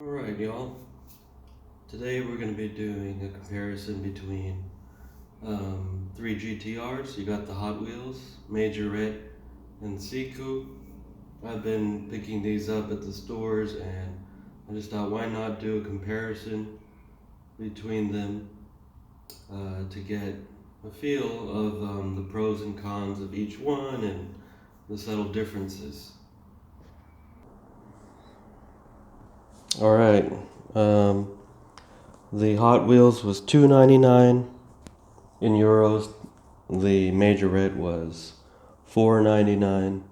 Alright, y'all. Today we're going to be doing a comparison between three GTRs. You got the Hot Wheels, Majorette, and Siku. I've been picking these up at the stores, and I just thought, why not do a comparison between them to get a feel of the pros and cons of each one and the subtle differences. Alright, the Hot Wheels was $2.99 in euros. The Majorette was $4.99,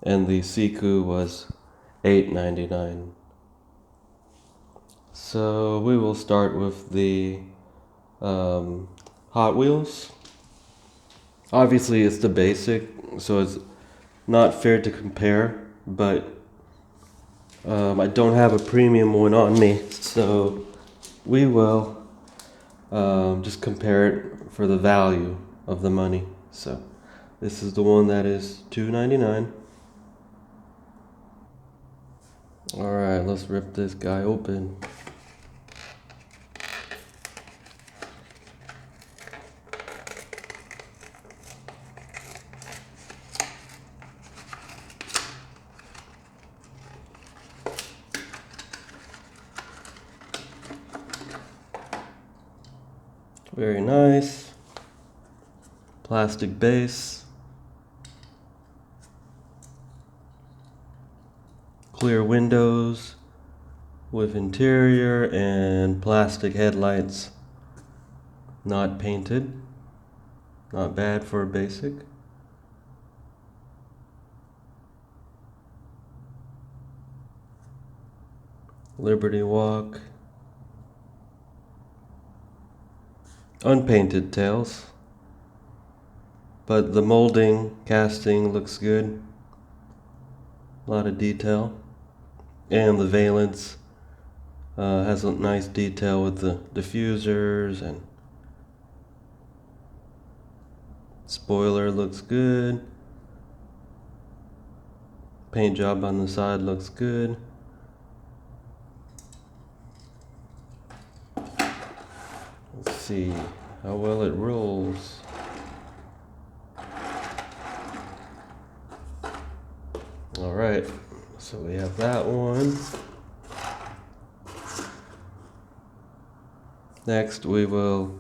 and the Siku was $8.99. So we will start with the Hot Wheels. Obviously, it's the basic, so it's not fair to compare, but I don't have a premium one on me, so we will just compare it for the value of the money. So this is the one that is $2.99. Alright, let's rip this guy open. Very nice. Plastic base. Clear windows with interior and plastic headlights. Not painted. Not bad for a basic. Liberty Walk. Unpainted tails, but the molding, casting looks good. A lot of detail. And the valence has a nice detail with the diffusers, and spoiler looks good. Paint job on the side looks good. Let's see how well it rolls. Alright, so we have that one. Next we will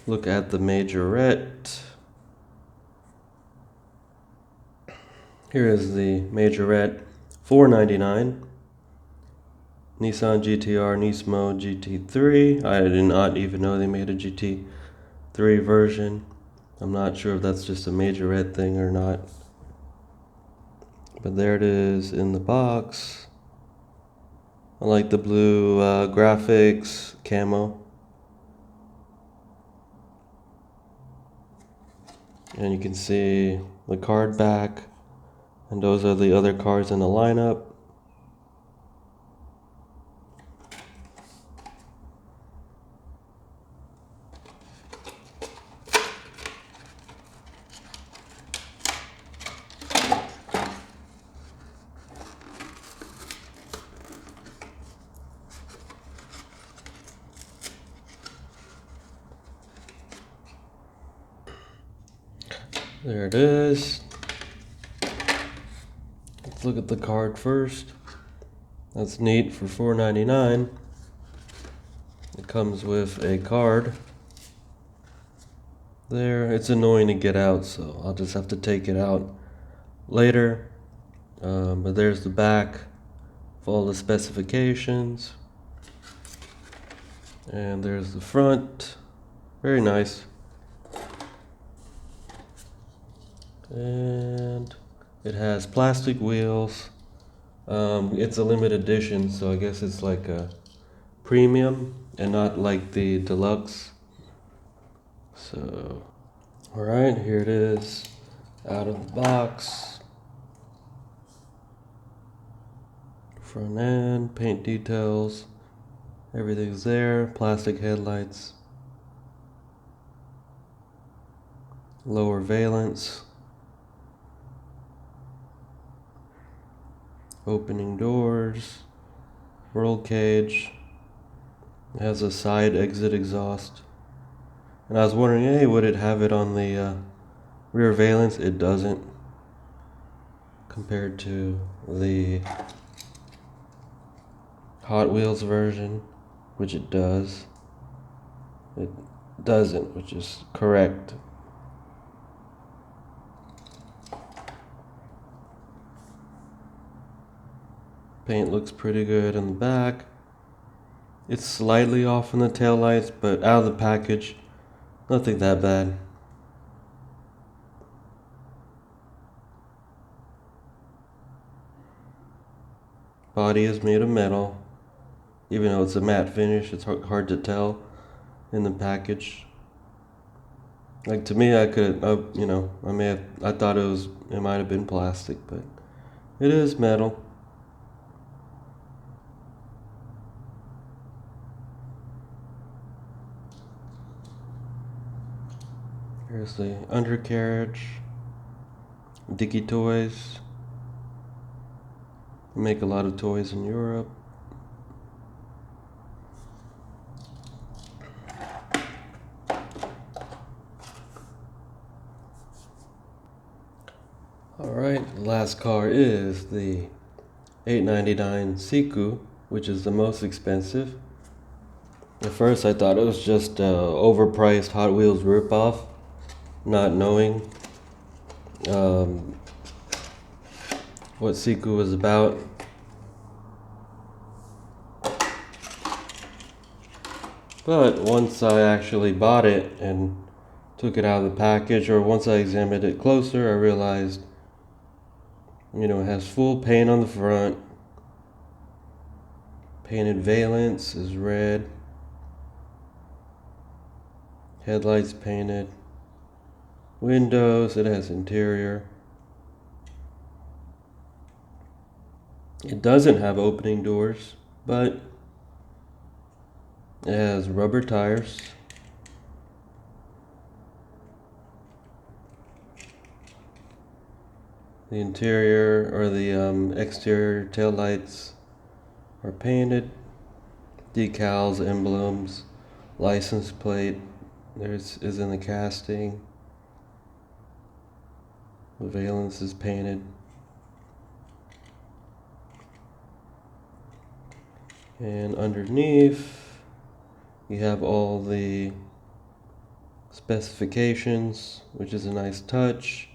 look at the Majorette. Here is the Majorette, $4.99. Nissan GTR Nismo GT3. I did not even know they made a GT3 version. I'm not sure if that's just a Majorette thing or not. But there it is in the box. I like the blue graphics camo. And you can see the card back. And those are the other cars in the lineup. There it is. Let's look at the card first. That's neat for $4.99. It comes with a card. There, it's annoying to get out, so I'll just have to take it out later. But there's the back of all the specifications. And there's the front. Very nice. And it has plastic wheels. It's a limited edition, so I guess it's like a premium and not like the deluxe. So, alright, here it is out of the box. Front end, paint details, everything's there. Plastic headlights, lower valence, opening doors, roll cage. It has a side exit exhaust. And I was wondering, hey, would it have it on the rear valence? It doesn't, compared to the Hot Wheels version, which it does. It doesn't, which is correct. Paint looks pretty good in the back. It's slightly off in the taillights, but out of the package, nothing that bad. Body is made of metal. Even though it's a matte finish, it's hard to tell in the package. Like, to me, I thought it might have been plastic, but it is metal. Here's the undercarriage, Dicky Toys. They make a lot of toys in Europe. Alright, the last car is the $899 Siku, which is the most expensive. At first I thought it was just overpriced Hot Wheels ripoff, not knowing what Siku was about. But once I actually bought it and took it out of the package, or once I examined it closer, I realized, it has full paint on the front. Painted valence is red. Headlights painted. Windows, it has interior. It doesn't have opening doors, but it has rubber tires. The interior, or the exterior taillights are painted. Decals, emblems, license plate is in the casting. The valence is painted. And underneath, you have all the specifications, which is a nice touch.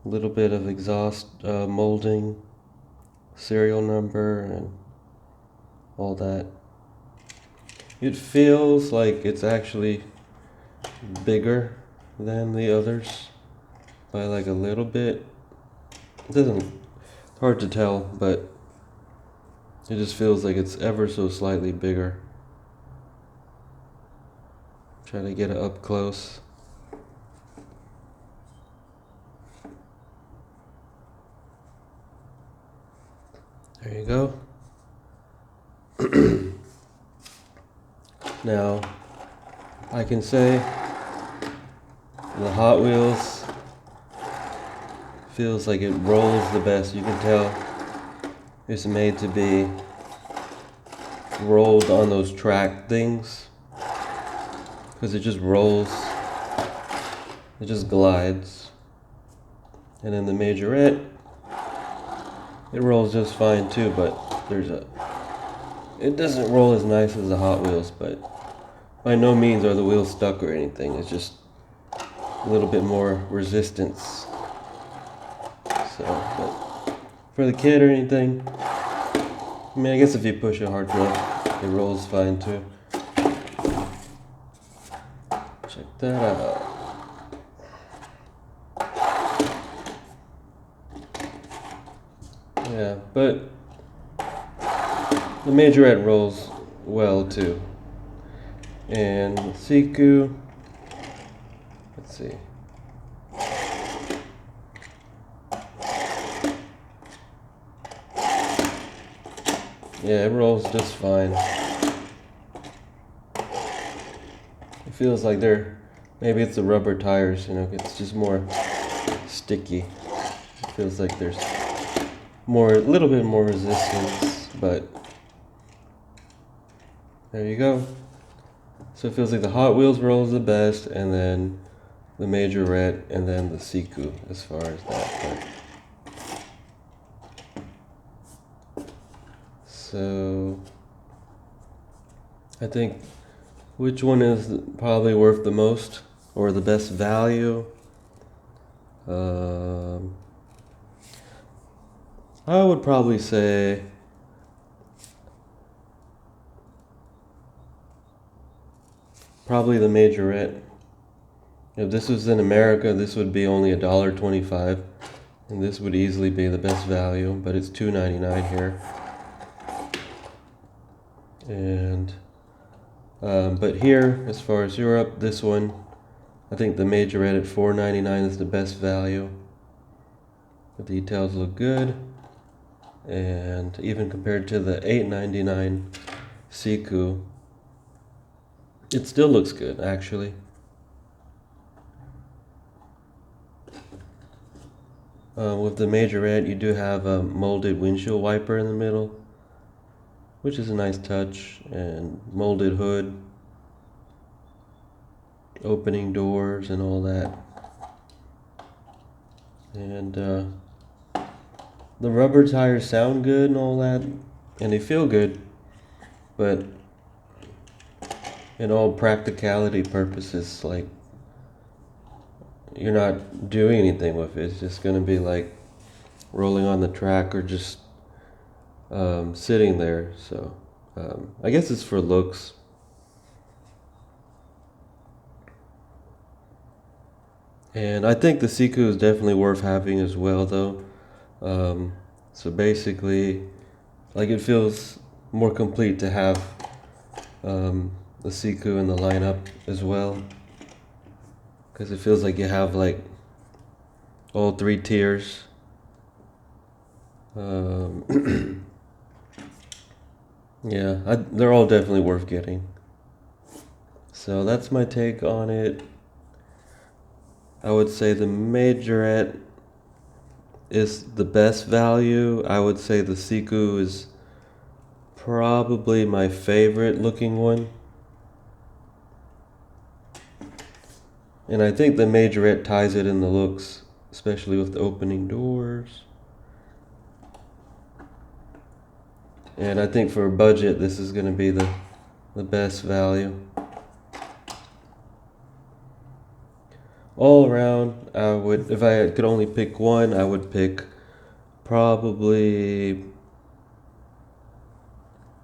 A little bit of exhaust molding, serial number, and all that. It feels like it's actually bigger than the others by like a little bit. It's hard to tell, but it just feels like it's ever so slightly bigger. Try to get it up close. There you go. Now, I can say the Hot Wheels feels like it rolls the best. You can tell it's made to be rolled on those track things, because it just rolls, it just glides. And then the Majorette, it rolls just fine too, but it doesn't roll as nice as the Hot Wheels, but by no means are the wheels stuck or anything. It's just a little bit more resistance. So, but for the kid or anything, I guess if you push it hard enough, it rolls fine too. Check that out. Yeah, but the Majorette rolls well too. And Siku, let's see. Yeah, it rolls just fine. It feels like maybe it's the rubber tires, it's just more sticky. It feels like there's a little bit more resistance, but there you go. So it feels like the Hot Wheels roll is the best, and then the Majorette, and then the Siku as far as that. So I think which one is probably worth the most or the best value? I would probably say probably the Majorette. If this was in America, this would be only $1.25, and this would easily be the best value, but it's $2.99 here. And but here, as far as Europe, this one, I think the Majorette at $4.99 is the best value. The details look good, and even compared to the $8.99 Siku, it still looks good, actually. With the Majorette, you do have a molded windshield wiper in the middle, which is a nice touch, and molded hood, opening doors, and all that. And the rubber tires sound good and all that, and they feel good, but in all practicality purposes, like, you're not doing anything with it. It's just going to be like rolling on the track or just sitting there. So I guess it's for looks. And I think the Siku is definitely worth having as well, though. So basically, like, it feels more complete to have the Siku in the lineup as well, because it feels like you have like all three tiers. Yeah, they're all definitely worth getting. So that's my take on it. I would say the Majorette is the best value. I would say the Siku is probably my favorite looking one. And I think the Majorette ties it in the looks, especially with the opening doors. And I think for a budget, this is going to be the best value. All around, I would, if I could only pick one, I would pick probably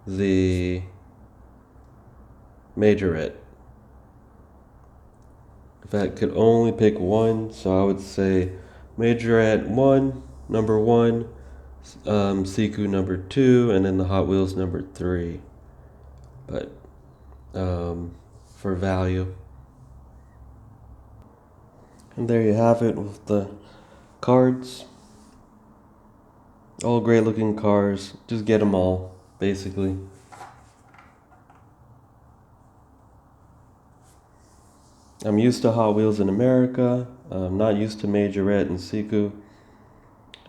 the Majorette. If I could only pick one, so I would say Majorette number one, Siku number 2, and then the Hot Wheels number 3. But for value. And there you have it with the cards. All great looking cars. Just get them all, basically. I'm used to Hot Wheels in America. I'm not used to Majorette and Siku.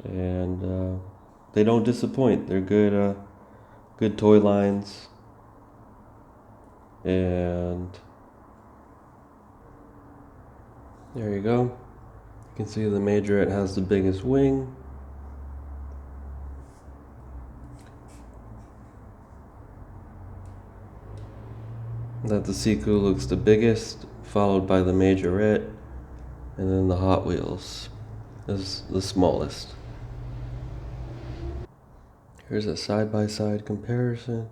And they don't disappoint. They're good toy lines. And there you go. You can see the Majorette has the biggest wing. That the Siku looks the biggest, followed by the Majorette, and then the Hot Wheels is the smallest. Here's a side-by-side comparison.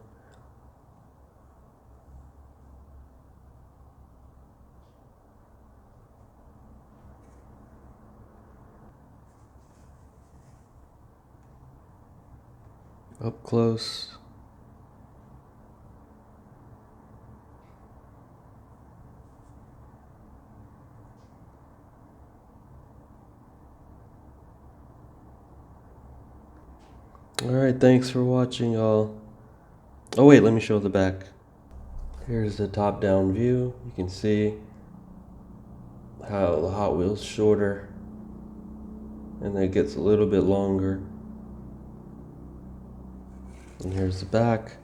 Up close. Alright, thanks for watching, y'all. Oh wait, let me show the back. Here's the top-down view. You can see how the Hot Wheels shorter, and then it gets a little bit longer. And here's the back.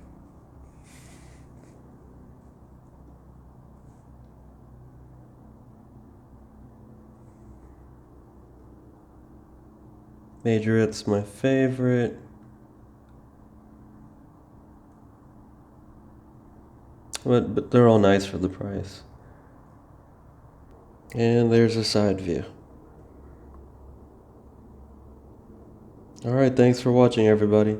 Majorette's my favorite. But they're all nice for the price. And there's a side view. Alright, thanks for watching, everybody.